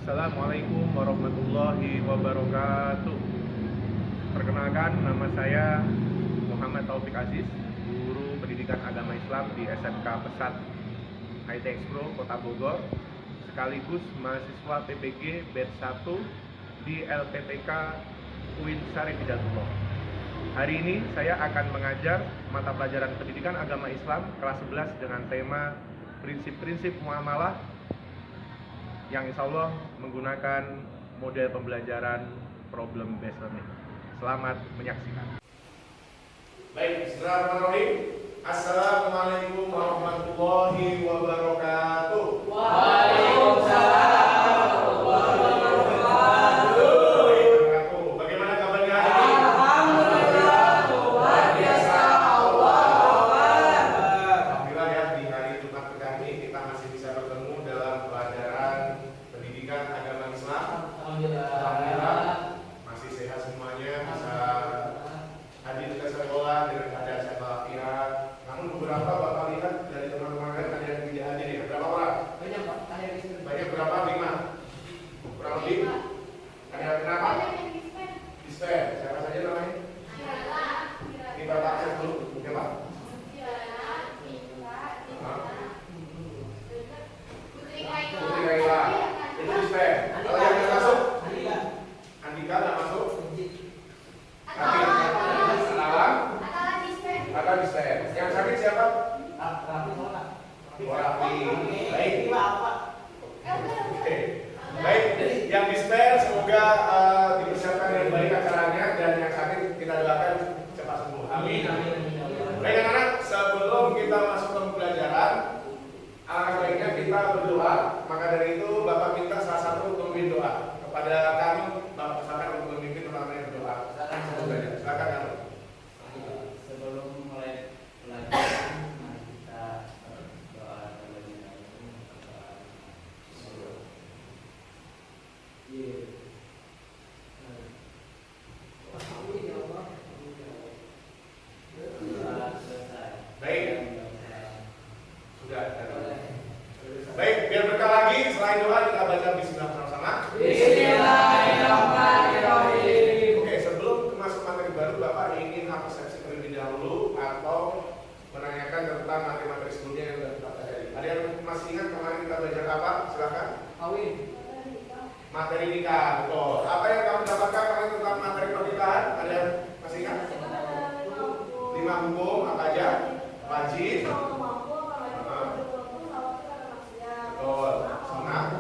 Assalamualaikum warahmatullahi wabarakatuh. Perkenalkan, nama saya Muhammad Taufik Aziz, guru pendidikan agama Islam di SMK Pesat IT Expo Kota Bogor, sekaligus mahasiswa PPG Batch 1 di LPTK UIN Syarif Hidayatullah. Hari ini saya akan mengajar mata pelajaran pendidikan agama Islam kelas 11 dengan tema prinsip-prinsip muamalah yang insya Allah menggunakan model pembelajaran problem based learning. Selamat menyaksikan. Baik, bismillahirrahmanirrahim. Assalamualaikum warahmatullahi wabarakatuh. Waalaikumsalam warahmatullahi wabarakatuh. Bagaimana kabarnya hari ini? Alhamdulillah, luar biasa. Alhamdulillah ya, di hari Jumat pekan ini kita masih bisa bertemu dalam pelajaran pendidikan agama Islam. Alhamdulillah masih sehat semuanya, bisa hadir ke sekolah dengan keadaan sehat walafiat. Namun beberapa Bapak lihat dari teman-teman kalian ada yang tidak hadir ya. Berapa orang? Banyak Pak, Banyak berapa? 5? Kurang lebih? Ada kenapa? Dispen. Siapa saja namanya? Kita akses dulu. Oke Pak? Putri Kaila. Itu dispen. Kalau yang nggak masuk? Andika nggak masuk? Tapi Alam? Ada dispen. Yang sakit siapa? Oh, Rafi. Baik. Oke. Baik, yang dispen semoga dipersiapkan dengan baik acaranya, dan yang sakit kita doakan cepat sembuh. Amin. Baik anak-anak, sebelum kita masuk ke pembelajaran, alangkah baiknya kita berdoa. Maka dari itu Bapak minta salah satu untuk memimpin doa kepada kami. Bapak silakan untuk memimpin teman-teman berdoa. Silakan kamu. Sebelum mulai pelajaran, mari kita doa terlebih dahulu. Selesai. Baik. Sudah. Baik, biar berkah lagi, selain doa kita baca bismillah bersama-sama. Bismillahirrahmanirrahim. Oke, sebelum masuk materi baru, Bapak ingin apresiasi terlebih dahulu atau menanyakan tentang materi-materi sebelumnya yang sudah kita pelajari. Ada yang masih ingat kemarin kita belajar apa? Silakan. Materi nikah, betul. Apa yang kamu dapatkan kemarin tentang materi pernikahan? Ada yang masih ingat? 5 hukum apa aja? Wajib. Betul. Sunnah.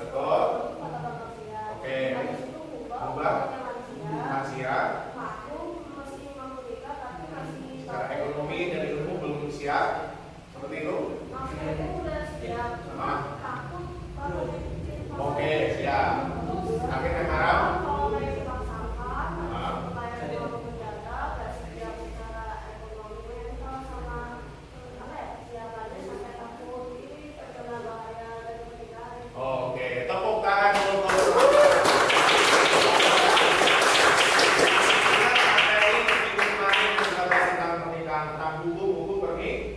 Betul. Oke. Ubah. Maksiat. Secara ekonomi dan ilmu belum siap. Seperti itu. Sama. Oke, siap. Akhir yang haram. Oke, tepuk tangan dulu.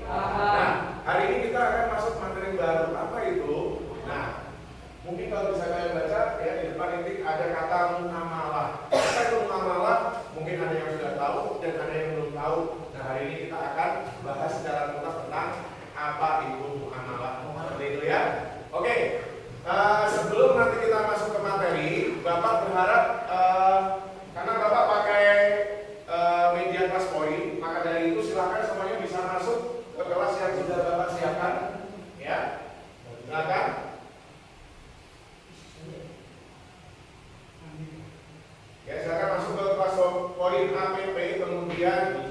Nah, hari ini kita akan masuk materi baru. Apa itu? Nah, mungkin kalau bisa kalian baca ya, di depan ini ada kata muamalah. Apa itu muamalah? Mungkin ada yang sudah tahu dan ada yang belum tahu. Nah, hari ini kita akan bahas secara tuntas tentang apa itu muamalah. Seperti itu ya. Oke. Sebelum nanti kita masuk ke materi, Bapak berharap karena Bapak pakai media kelas poin, maka dari itu silakan semuanya bisa masuk ke kelas yang sudah Bapak siapkan, ya. Silakan. Ya, silakan masuk ke kelas poin APP, kemudian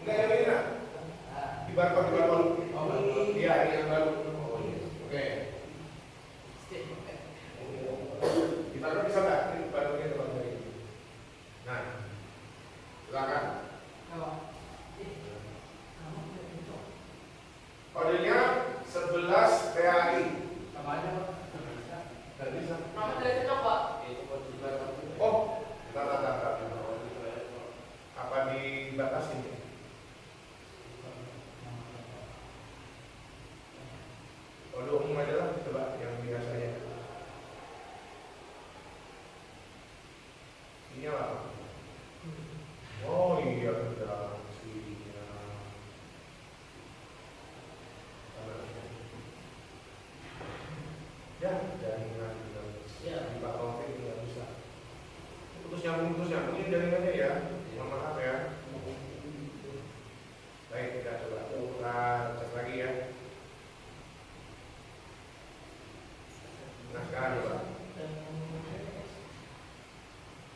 enggak yang ini nak? Di barcode. Iya, ini yang baru. Oke. Di barcode bisa nggak? Ini barcode teman-teman. Nah, Ini apa? Oh iya benar. Sininya. Ya, jaringan Ya. di Pak Taufik nggak bisa. Terus nyambung jaringannya ya. Mohon maaf ya. Baik, kita coba cek lagi ya. Nah sekarang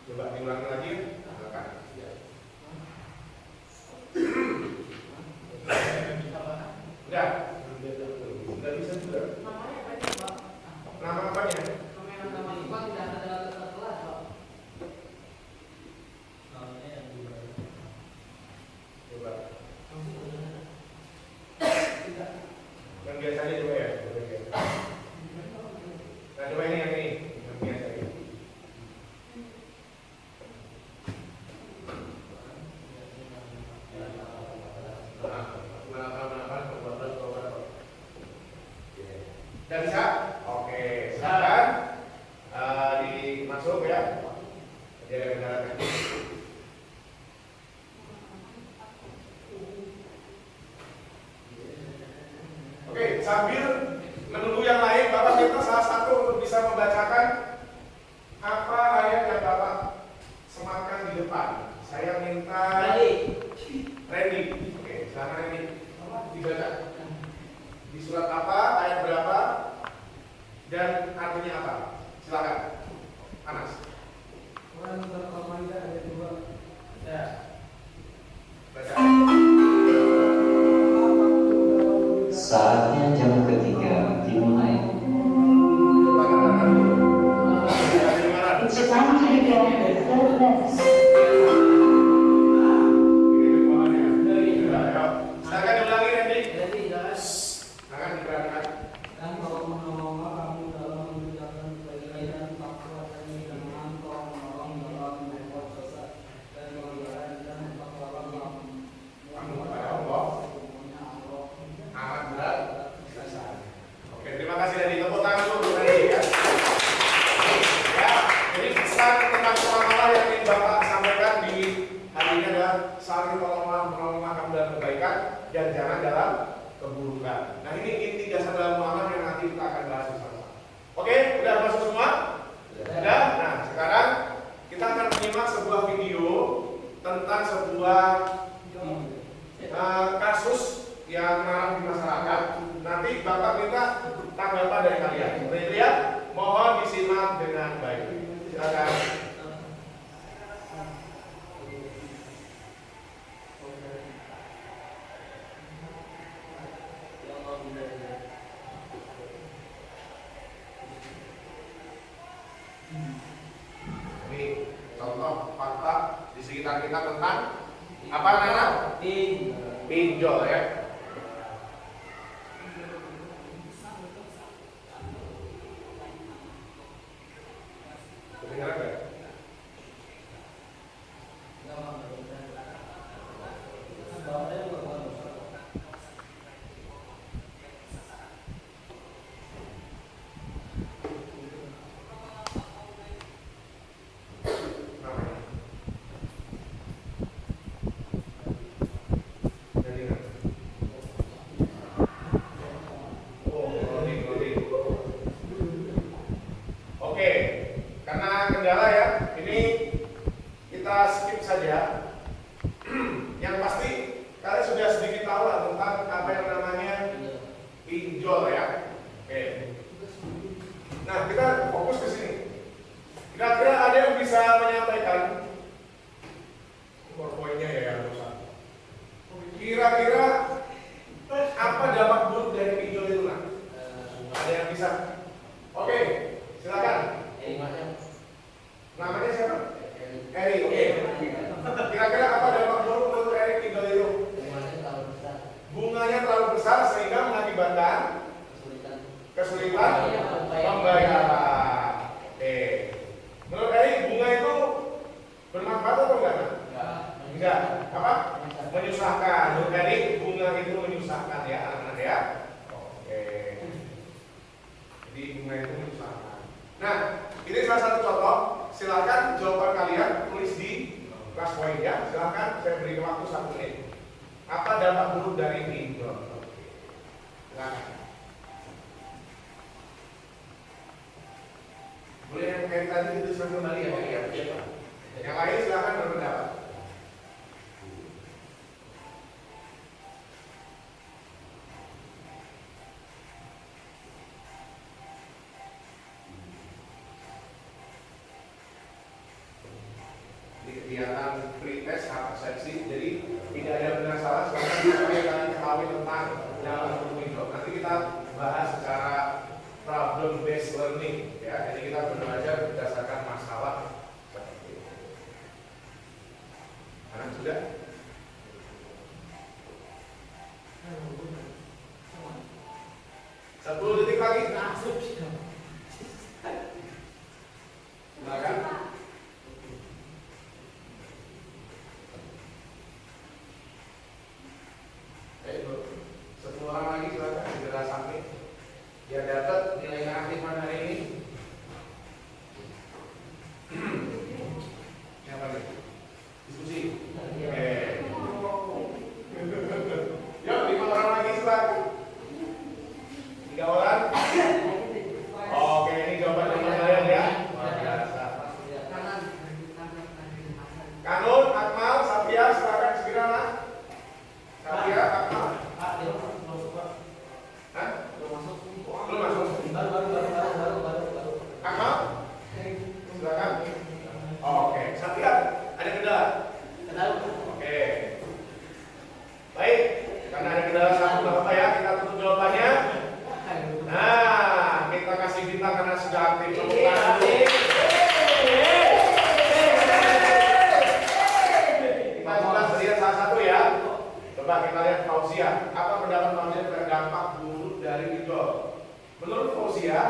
coba diulangi lagi. Silakan. Udah. Udah bisa juga. Nama apanya? Coba. Yang biasanya coba ya. Nah coba ini yang biasa ya. Udah bisa? Oke, silakan dimasuk ya. Jadi ada kendala teknis. Oke, sambil menunggu yang lain, Bapak minta salah satu untuk bisa membacakan apa ayat yang Bapak sematkan di depan. Saya minta Randy. Oke, silakan Randy. Dibaca. Di surat apa, ayat berapa, dan artinya apa? Silakan. Anas. Quran surat Al-Maidah ayat 2. Ya. Baca. Saatnya jam ketiga dimulai. Tangan dulu. It's time to begin the third lesson. Ini bawaannya. Ayo. Silakan diulangi Randy. Jadi jangan Tangan digerakkan. Dan kalau menolonglah kamu dalam mengerjakan kebaikan, takwa dan jangan kau menolong dalam membuat sesat dan mengerjakan takwalah Kamu kepada Allah. semuanya Allah. Amat berat. Oke, terima kasih Randy. Tepuk tangan dulu untuk Randy ya. Ya, jadi pesan tentang Allah yang ingin Bapak sampaikan di hari ini adalah saling menolonglah kamu dalam kebaikan dan jangan dalam keburukan. Nah ini inti dasar dalam muamalah yang nanti kita akan bahas bersama. Oke, udah masuk semua? Sudah. Nah sekarang kita akan menyimak sebuah video tentang sebuah kasus yang marak di masyarakat. Nanti Bapak minta tanggapan dari kalian. Seperti itu ya. Mohon disimak dengan baik. Silakan. Ini contoh fakta di sekitar kita tentang apa Nana? Pinjol ya. Kedengaran nggak? Namanya? Jadi nggak? Oh, loading. Oke, karena kendala ya, ini kita skip saja. Yang pasti kalian sudah sedikit tahu lah tentang apa yang namanya pinjol ya. Oke. Nah, kita fokus ke sini. Kira-kira ada yang bisa menyampaikan powerpoint-nya ya yang rusak. Kira-kira apa dampak buruk dari pinjol itu lah? Ada yang bisa? Oke, silakan. Namanya siapa? Eri. Oke. Kira-kira apa dampak buruk menurut Eri pinjol itu? Bunganya terlalu besar sehingga mengakibatkan kesulitan pembayaran. Oke. Menurut Eri bunga itu bermanfaat atau enggak? Enggak. Apa? Menyusahkan. Menurut Eri bunga itu menyusahkan ya anak-anak ya. Oke. Jadi bunga itu menyusahkan. Nah, ini salah satu contoh. silakan jawaban kalian tulis di kelas poin ya. Silakan, saya beri waktu 1 menit. Apa dampak buruk dari pinjol? Silakan. Boleh yang kayak tadi itu kembali ya, ya. Yang lain silakan berpendapat. Kegiatan pretest hak persepsi, jadi tidak ada benar salah, silakan supaya kalian ketahui tentang dalam pinjol. Nanti kita bahas secara problem based learning ya, jadi kita belajar berdasarkan masalah seperti itu. Anak sudah? Sepuluh detik lagi. Silakan. Ayo, 10 orang lagi silakan segera sampai biar dapat nilai keaktifan hari ini. Siapa lagi? Diskusi. Oke. Yuk, 5 orang lagi silakan. 3 orang. Oke, ini jawaban kalian ya. Luar biasa. Kanun, Akmal, Safia, silakan segera lah. Safia, Akmal. Hah? Belum masuk. Akmal? Silakan. Oke, Safia, ada kendala? Oke. Baik, karena ada kendala satu apa ya, kita tutup jawabannya. Nah, kita kasih bintang karena sudah aktif. Kita coba lihat salah satu ya. Coba kita lihat Fauzia. Apa pendapat Fauzia tentang dampak buruk dari pinjol? Menurut Fauzia,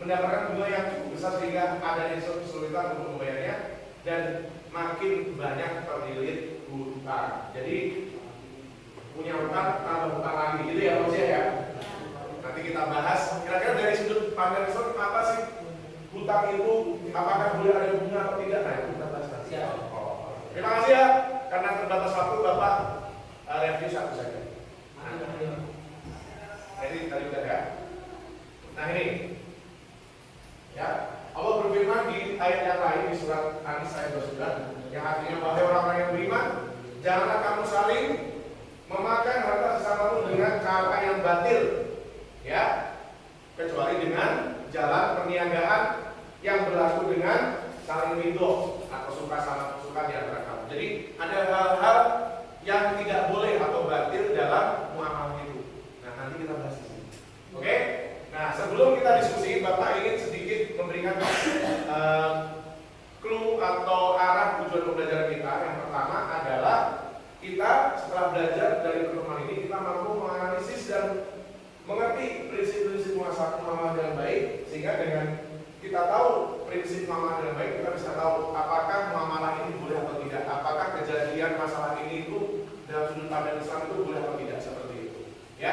mendapatkan bunga yang cukup besar sehingga adanya kesulitan untuk membayarnya dan makin banyak terlilit hutang. Jadi punya hutang tambah hutang lagi, gitu ya Fauzia ya. Nanti kita bahas. Kira-kira dari sudut pandang Islam apa sih hutang itu? Apakah boleh ada bunga atau tidak? Nah itu kita bahas nanti. Terima kasih ya. Karena terbatas waktu, Bapak review satu saja. Nah, ini tadi udah ya. Nah ini, ya Allah berfirman di ayat yang lain di surat An-Nisa ayat 29 yang artinya wahai orang-orang yang beriman, janganlah kamu saling memakan harta sesamamu dengan cara yang batil, ya, kecuali dengan jalan perniagaan yang berlaku dengan saling ridho atau suka sama suka di antara kamu. Jadi ada hal-hal yang tidak boleh atau batil dalam muamalah itu. Nah nanti kita bahas di sini. Oke? Nah sebelum kita diskusi, Bapak ingin sedikit memberikan clue atau arah tujuan pembelajaran kita. Yang pertama adalah kita setelah belajar dari pertemuan ini kita mampu menganalisis dan mengerti prinsip-prinsip muamalah dengan baik, sehingga dengan kita tahu prinsip muamalah dengan baik, kita bisa tahu apakah muamalah ini boleh atau tidak, apakah kejadian masalah ini itu dalam sudut pandang Islam itu boleh atau tidak, seperti itu. Ya,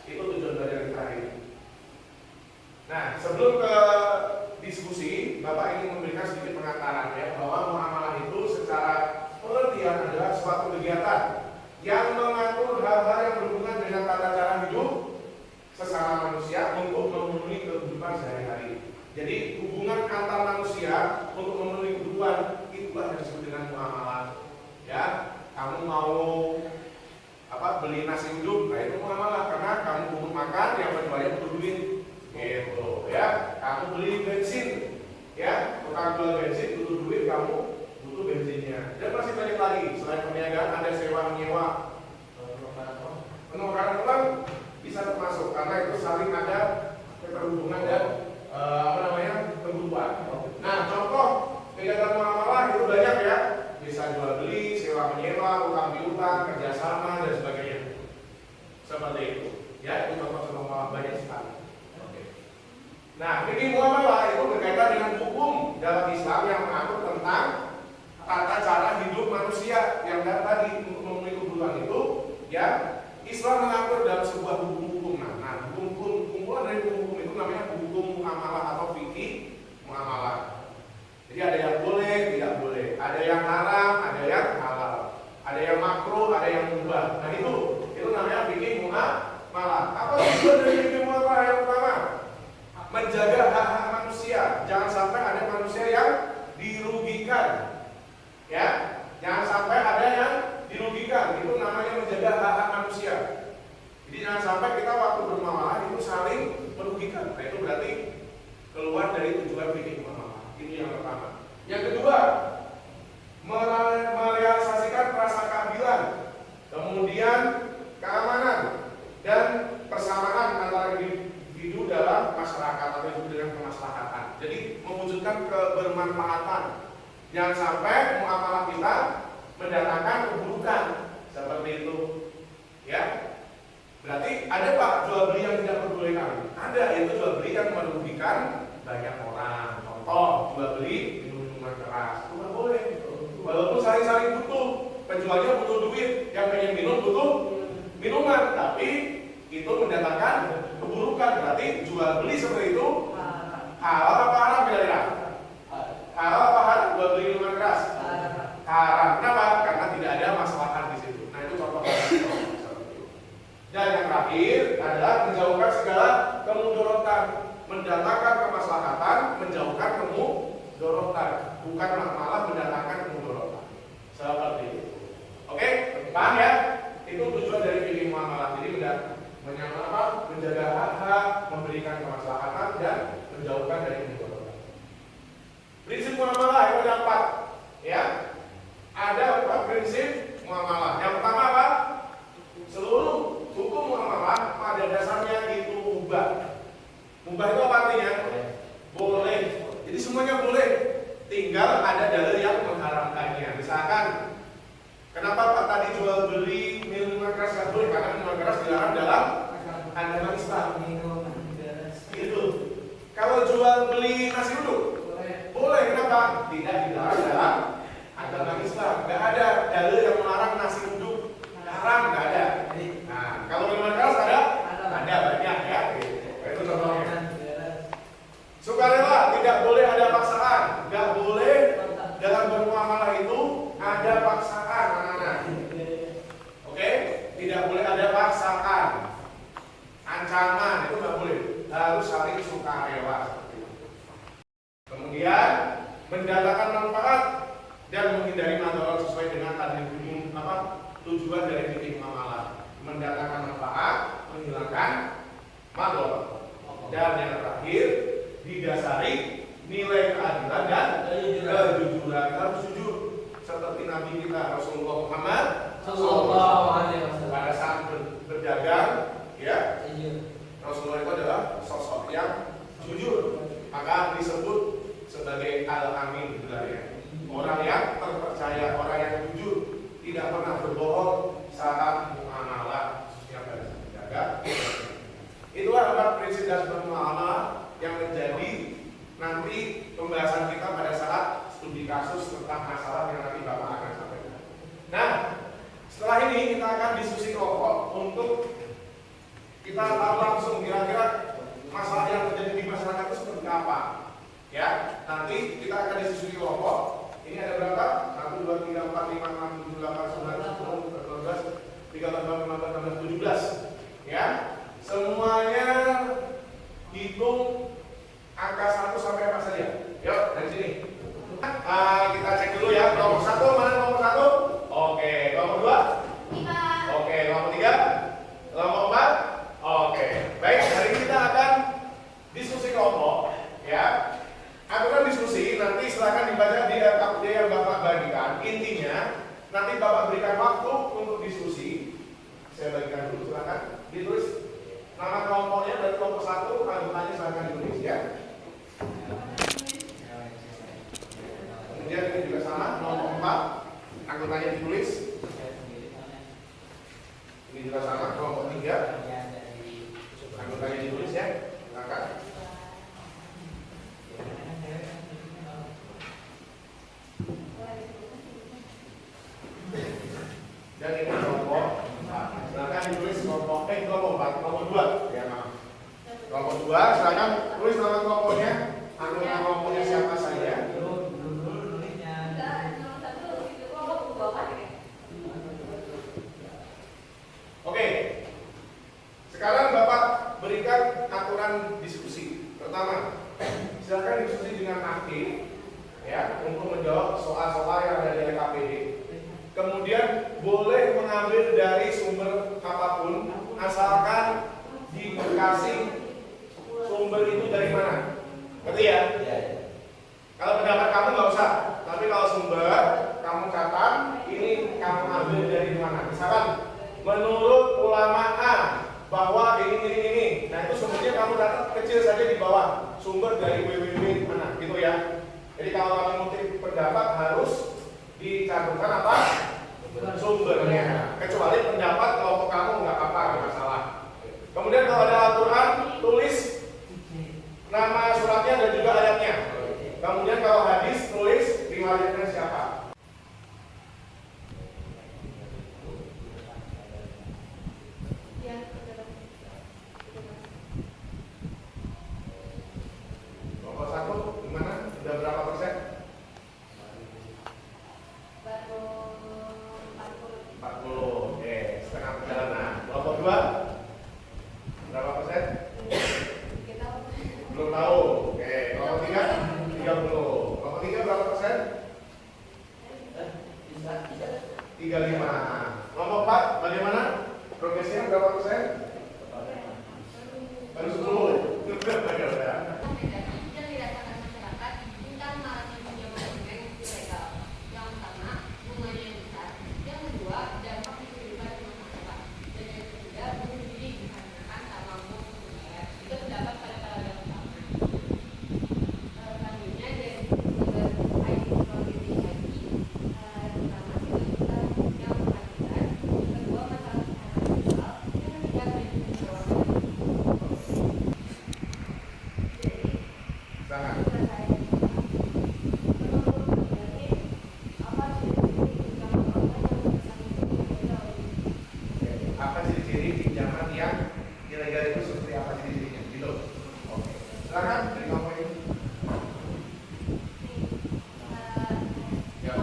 itu tujuan belajar kita hari ini. Nah, sebelum ke diskusi, Bapak ingin memberikan sedikit pengantaran ya, bahwa muamalah itu secara pengertian adalah suatu kegiatan yang mengatur hal-hal yang berhubungan dengan tata cara hidup sesama manusia untuk memenuhi kehidupan sehari-hari. Jadi hubungan antar manusia untuk memenuhi kebutuhan itulah yang disebut dengan muamalah. Ya, kamu mau beli nasi uduk, nah itu muamalah karena kamu butuh makan, yang kecuali butuh duit, gitu ya. Kamu beli bensin, ya, tukang jual bensin butuh duit, kamu butuh bensinnya. Dan masih banyak lagi selain perniagaan ada sewa menyewa, penukaran uang bisa termasuk karena itu saling ada keterhubungan dan kebutuhan. Nah, contoh kegiatan muamalah itu banyak ya, bisa jual beli, sewa menyewa, utang piutang, kerjasama dan sebagainya. Seperti itu. Ya, itu contoh-contoh muamalah banyak sekali. Oke. Nah, ini muamalah itu berkaitan dengan hukum dalam Islam yang mengatur tentang tata cara hidup manusia yang tadi untuk memenuhi kebutuhan itu, ya. Islam mengatur dalam sebuah hukum-hukum. Nah, hukum-hukum, kumpulan dari hukum-hukum itu namanya hukum muamalah atau fikih muamalah. Jadi ada yang yang haram, ada yang halal, ada yang makruh, ada yang mubah. Nah itu namanya fikih muamalah. Apa tujuan dari fikih muamalah yang pertama? Menjaga hak-hak manusia. Jangan sampai ada manusia yang dirugikan. Ya, jangan sampai ada yang dirugikan. Itu namanya menjaga hak-hak manusia. Jadi jangan sampai kita waktu bermuamalah itu saling merugikan. Nah itu berarti keluar dari tujuan fikih muamalah. Ini yang pertama. Yang kedua, merealisasikan rasa keadilan, kemudian keamanan dan persamaan antara individu dalam masyarakat atau individu dengan kemaslahatan. Jadi mewujudkan kebermanfaatan. Jangan sampai muamalah kita mendatangkan keburukan seperti itu. Ya. Berarti ada Pak jual beli yang tidak diperbolehkan? Ada, itu jual beli yang merugikan banyak orang. Contoh, jual beli minuman keras, itu nggak boleh. Walaupun saling-saling butuh, penjualnya butuh duit, yang pengen minum butuh minuman, tapi itu mendatangkan keburukan. Berarti jual beli seperti itu halal apa haram kira-kira? Halal apa haram jual beli minuman keras? Haram. Kenapa? Karena tidak ada maslahat di situ. Nah itu contoh. Dan yang terakhir adalah menjauhkan segala kemudorotan, mendatangkan kemaslahatan, menjauhkan kemudorotan, bukan malah mendatangkan kemudorotan. Seperti itu. Oke, paham ya? Itu tujuan dari fikih muamalah. Jadi menjaga hak-hak, memberikan kemaslahatan dan menjauhkan dari kemudorotan. Prinsip muamalah itu ada 4, ya. Ada 4 prinsip muamalah. Yang pertama apa? Seluruh hukum muamalah pada dasarnya itu mubah. Mubah itu apa artinya? Boleh. Jadi semuanya boleh. Tinggal ada dalil yang mengharamkannya. Misalkan, kenapa Pak tadi jual beli minuman keras nggak boleh? Karena minuman keras dilarang dalam agama Islam. Gitu. Kalau jual beli nasi uduk, boleh. Kenapa? Tidak dilarang dalam agama Islam. Nggak ada dalil yang melarang nasi uduk haram, nggak ada. Nah, kalau minuman keras ada banyak ya. Itu contohnya. Sukarela, tidak boleh ada paksaan, nggak boleh dalam bermuamalah itu ada paksaan, anak-anak. Oke, tidak boleh ada paksaan, ancaman itu nggak boleh, harus saling sukarela. Kemudian mendatangkan manfaat dan menghindari madarat sesuai dengan tadi tujuan dari fikih muamalah, mendatangkan manfaat, menghilangkan madarat. Dan yang terakhir didasari nilai keadilan dan kejujuran. Kita harus jujur seperti Nabi kita Rasulullah Muhammad SAW pada saat berdagang, ya. Rasulullah itu adalah sosok yang jujur, maka disebut sebagai al-amin, orang yang terpercaya, orang yang jujur, tidak pernah berbohong saat muamalah, khususnya pada saat berdagang. Itulah 4 prinsip dan bermuamalah yang menjadi nanti pembahasan kita pada saat studi kasus tentang masalah yang nanti Bapak akan sampaikan. Nah, setelah ini kita akan diskusi kelompok untuk kita tahu langsung kira-kira masalah yang terjadi di masyarakat itu seperti apa. Ya, nanti kita akan diskusi kelompok. Ini ada berapa? 1, 2, 3, 4, 5, 6, 7, 8, 9, 10, 11, 13, 14, 15, 16, 17. Ya, semuanya hitung angka 1 sampai apa saja. Yuk, dari sini. Kita cek dulu ya. Kelompok 1, mana kelompok 1? Oke, kelompok 2? 5. Oke, kelompok 3? Kelompok 4? Oke. Baik, hari ini kita akan diskusi kelompok, ya. Aturan diskusi nanti silakan dibaca di RKUD yang Bapak bagikan. Intinya nanti Bapak berikan waktu untuk diskusi. Saya bagikan dulu, silakan ditulis nama kelompoknya dari kelompok 1, anggotanya silakan ditulis ya. Kemudian ini juga sama, kelompok 4, anggotanya ditulis. Ini juga sama, kelompok 3, anggotanya ditulis ya. Silakan. Dan ini kelompok 4. Silakan ditulis kelompok 4, kelompok 2. Ya, maaf. Kelompok 2, silakan tulis nama kelompoknya. Anggota kelompoknya siapa saja? ambil dari mana. Misalkan menurut ulama A bahwa ini. Nah itu sumbernya kamu catat kecil saja di bawah. Sumber dari www mana, gitu ya. Jadi kalau kamu ngutip pendapat harus dicantumkan apa? Sumbernya. Kecuali pendapat kelompok kamu nggak apa-apa, nggak masalah. Kemudian kalau ada Al-Quran, tulis nama suratnya dan juga ayatnya. Kemudian kalau hadis, tulis riwayatnya siapa. Nomor 1 gimana? Sudah berapa persen? 40. Oke, setengah perjalanan. Kelompok 2 berapa persen? Belum tahu. Oke, kelompok 3 30. Kelompok 3 berapa persen? 35. Kelompok 4 bagaimana? Progresnya berapa persen? Baru 10. Apa ciri-ciri pinjaman yang ilegal itu seperti apa ciri-cirinya? Gitu. Oke. Silakan dari kelompok ini. Ya.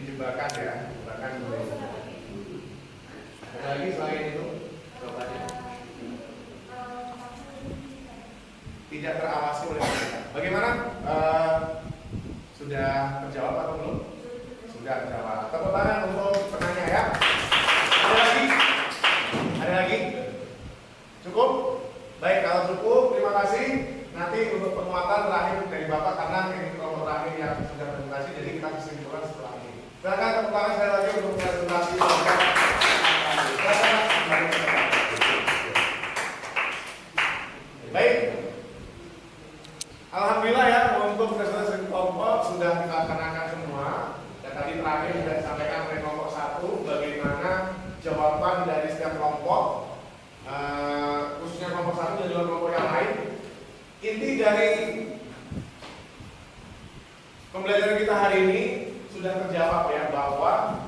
Jebakan ya, jebakan dulu. Ada lagi selain itu? Jawabannya tidak terawasi oleh mereka. Bagaimana? Sudah terjawab atau belum? Sudah terjawab. Tepuk tangan untuk penanya ya. Ada lagi? Ada lagi? Cukup? Baik, kalau cukup, terima kasih. Nanti untuk penguatan terakhir dari Bapak karena ini kelompok terakhir yang sudah presentasi, jadi kita kesimpulan setelah ini. Silakan tepuk tangan saya lagi untuk presentasi. Baik. Alhamdulillah ya untuk presentasi kelompok sudah kita laksanakan semua. Dan tadi terakhir sudah disampaikan oleh kelompok 1 bagaimana jawaban dari setiap kelompok, khususnya kelompok 1 dan juga kelompok yang lain. Inti dari pembelajaran kita hari ini sudah terjawab ya bahwa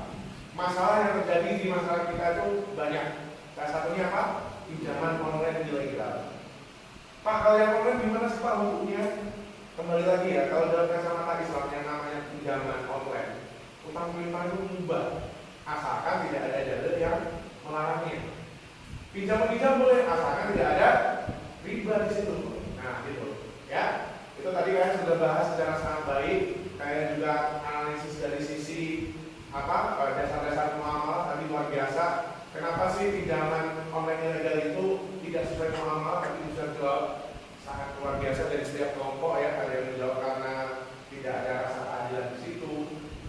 masalah yang terjadi di masyarakat kita itu banyak. Salah satunya apa? Pinjaman online ilegal. Pak, kalau yang online gimana sih Pak hukumnya? Kembali lagi ya, kalau dalam kacamata Islam yang namanya pinjaman online, utang piutang itu mubah, asalkan tidak ada dalil yang melarangnya. Pinjam boleh, asalkan tidak ada riba di situ. Nah, gitu ya. Itu tadi saya sudah bahas secara sangat baik. Kayak juga analisis dari sisi dasar-dasar muamalah tadi luar biasa. Kenapa sih pinjaman online ilegal itu tidak sesuai muamalah tapi bisa jawab sangat luar biasa dari setiap kelompok ya. Ada yang menjawab karena tidak ada rasa keadilan di situ,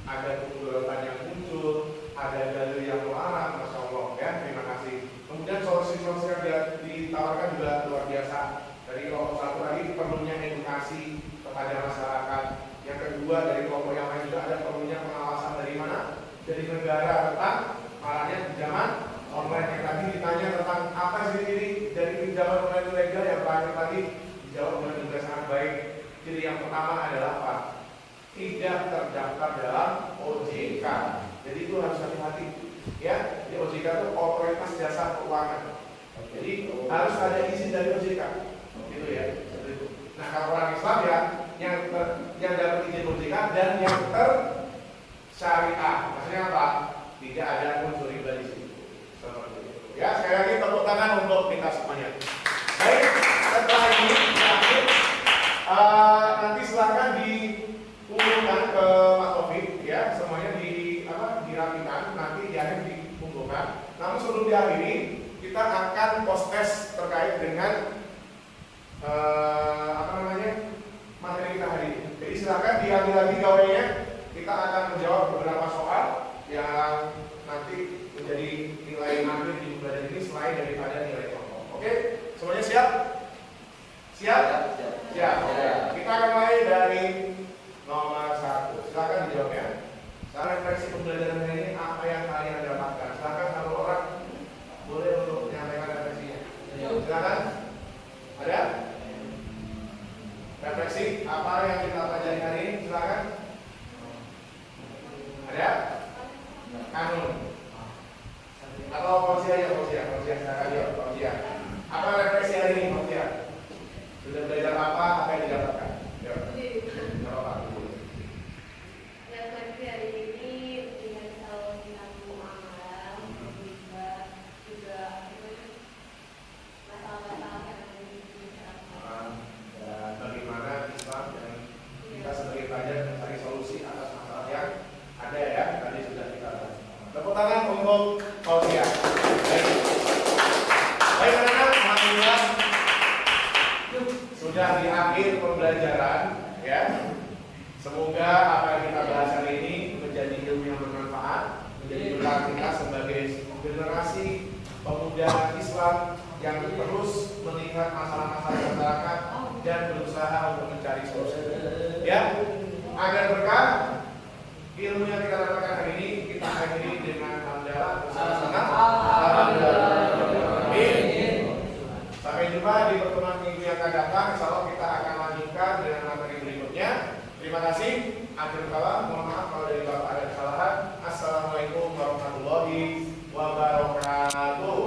ada kemudorotan yang muncul, ada dalil yang melarang, masya Allah ya. Terima kasih. Kemudian solusi-solusi yang ditawarkan juga luar biasa. Dari kelompok 1 tadi perlunya edukasi kepada masyarakat. Yang kedua dari kelompok yang lain juga ada perlunya pengawasan dari mana? Dari negara tentang maraknya pinjaman online. Yang tadi ditanya tentang apa ciri-ciri dari pinjaman online ilegal, yang terakhir tadi dijawab dengan juga sangat baik. Ciri yang pertama adalah apa? Tidak terdaftar dalam OJK. Jadi itu harus hati-hati ya. Jadi OJK itu Otoritas Jasa Keuangan. Jadi harus ada izin dari OJK, gitu ya. Nah kalau orang Islam ya yang dapat izin OJK dan yang tersyariah, maksudnya apa? Tidak ada unsur riba di situ. Seperti itu. Ya sekali lagi tepuk tangan untuk kita semuanya. Baik, setelah ini terakhir nanti silakan dikumpulkan ke Pak Taufik ya, semuanya dirapikan, nanti di akhir dikumpulkan. Namun sebelum diakhiri kita akan post test terkait dengan materi kita hari ini. Jadi silakan diambil lagi gawainya. Kita akan menjawab beberapa soal yang nanti menjadi nilai akhir di pembelajaran ini selain daripada nilai contoh. Oke, semuanya siap? Siap? Siap. Oke. Kita akan mulai dari nomor 1. Silakan dijawab ya. Sekarang refleksi pembelajaran hari ini apa yang kalian dapatkan? Silakan satu orang boleh untuk menyampaikan refleksinya. Silakan. Ada? Refleksi apa yang kita pelajari hari ini? Silakan. Ada? Kanun. Atau Fauziah aja, silakan ya, Fauziah. Apa refleksi hari ini, Fauziah? Sudah belajar apa yang didapatkan? Ya. Enggak apa-apa. Refleksi hari ini dengan tahu tentang muamalah, juga masalah-masalah yang ada di masyarakat. Dan bagaimana Islam dan kita sebagai pelajar mencari solusi atas masalah yang ada ya, tadi sudah kita bahas. Tepuk tangan untuk Fauziah. Baik anak-anak, alhamdulillah sudah di akhir pembelajaran ya. Semoga apa yang kita bahas hari ini menjadi ilmu yang bermanfaat, menjadi bekal kita sebagai generasi pemuda Islam yang terus melihat masalah-masalah masyarakat dan berusaha untuk mencari solusi. Ya, agar berkah ilmu yang kita dapatkan hari ini kita akhiri dengan hamdalah bersama-sama. Amin. Sampai jumpa di pertemuan minggu yang akan datang. Insyaallah kita akan lanjutkan dengan materi berikutnya. Terima kasih. Akhir kata, mohon maaf kalau dari Bapak ada kesalahan. Assalamualaikum warahmatullahi wabarakatuh.